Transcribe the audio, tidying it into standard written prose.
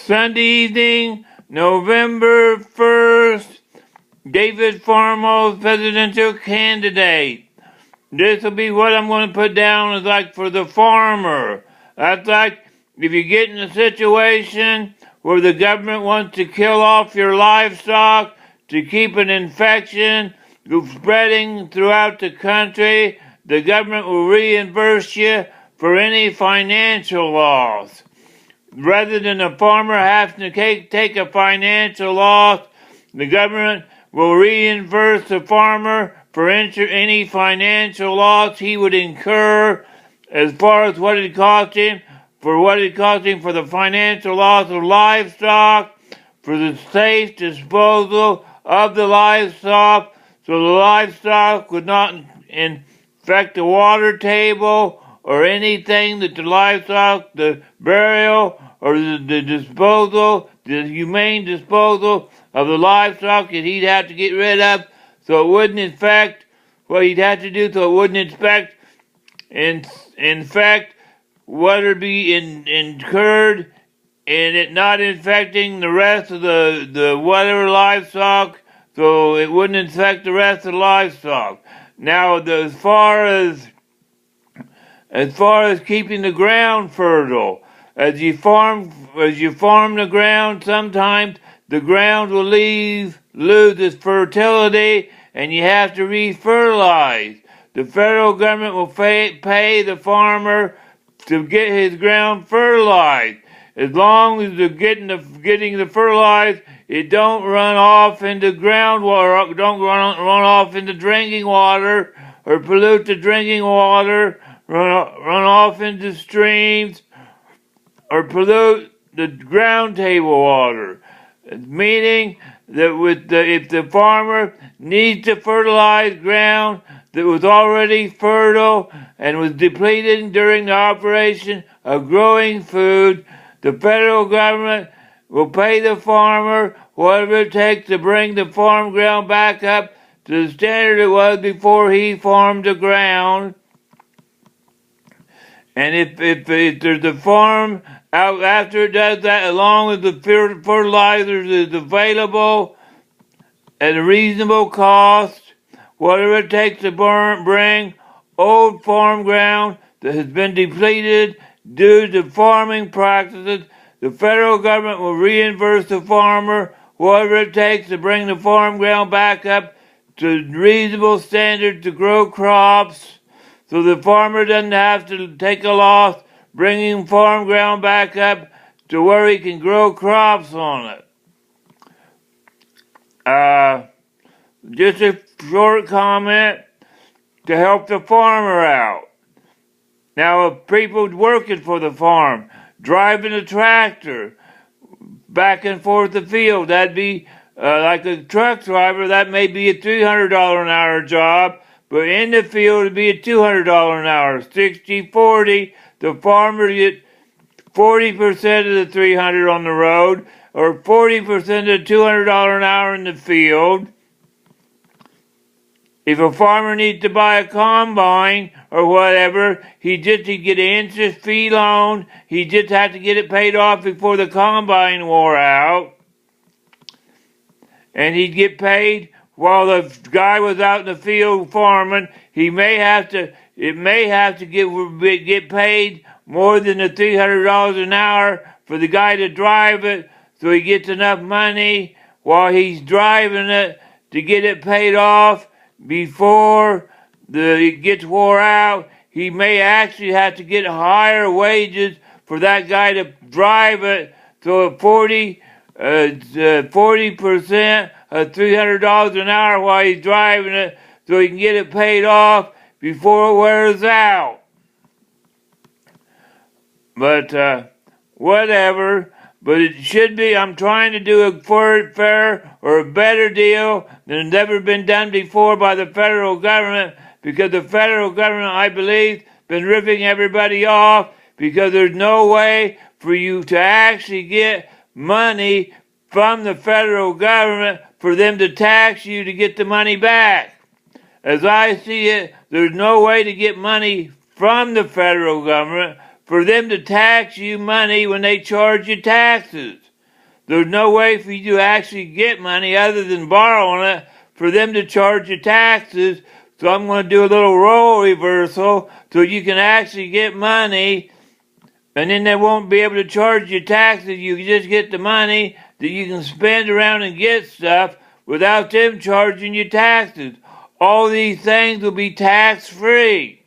Sunday evening, November 1st, David Farmos, presidential candidate. This will be what I'm going to put down as like for the farmer. That's like if you get in a situation where the government wants to kill off your livestock to keep an infection spreading throughout the country, the government will reimburse you for any financial loss. Rather than a farmer having to take a financial loss, the government will reimburse the farmer for any financial loss he would incur as far as what it cost him for the financial loss of livestock, for the safe disposal of the livestock, so the livestock would not infect the water table or anything that the livestock, the burial or the disposal, the humane disposal of the livestock that he'd have to get rid of so it wouldn't infect what he'd have to do so it wouldn't infect what would be incurred and it not infecting the rest of the whatever livestock, so it wouldn't infect the rest of the livestock. Now, as far as keeping the ground fertile, as you farm the ground, sometimes the ground will lose its fertility, and you have to refertilize. The federal government will pay the farmer to get his ground fertilized. As long as they're getting the fertilized, it don't run off into groundwater, don't run off into drinking water or pollute the drinking water, run off into streams or pollute the ground table water. Meaning that if the farmer needs to fertilize ground that was already fertile and was depleted during the operation of growing food, the federal government will pay the farmer whatever it takes to bring the farm ground back up to the standard it was before he farmed the ground. And if there's a farm out after it does that, along with the fertilizers is available at a reasonable cost, whatever it takes to bring old farm ground that has been depleted due to farming practices, the federal government will reimburse the farmer whatever it takes to bring the farm ground back up to reasonable standard to grow crops, so the farmer doesn't have to take a loss bringing farm ground back up to where he can grow crops on it. Just a short comment to help the farmer out. Now, if people working for the farm, driving a tractor back and forth the field, that'd be like a truck driver, that may be a $300 an hour job, but in the field it'd be a $200 an hour, 60-40. The farmer get 40% of the $300 on the road, or 40% of the $200 an hour in the field. If a farmer needs to buy a combine or whatever, he'd get an interest fee loan. He just had to get it paid off before the combine wore out. And he'd get paid while the guy was out in the field farming. It may have to get paid more than the $300 an hour for the guy to drive it, so he gets enough money while he's driving it to get it paid off before it gets wore out. He may actually have to get higher wages for that guy to drive it, so 40% of $300 an hour while he's driving it, so he can get it paid off before it wears out. But whatever. But it should be, I'm trying to do a fair or a better deal than has ever been done before by the federal government, because the federal government, I believe, been ripping everybody off, because there's no way for you to actually get money from the federal government for them to tax you to get the money back. As I see it, there's no way to get money from the federal government for them to tax you money when they charge you taxes. there's no way for you to actually get money other than borrowing it for them to charge you taxes. So I'm going to do a little role reversal so you can actually get money, and then they won't be able to charge you taxes. You can just get the money that you can spend around and get stuff without them charging you taxes. All these things will be tax free.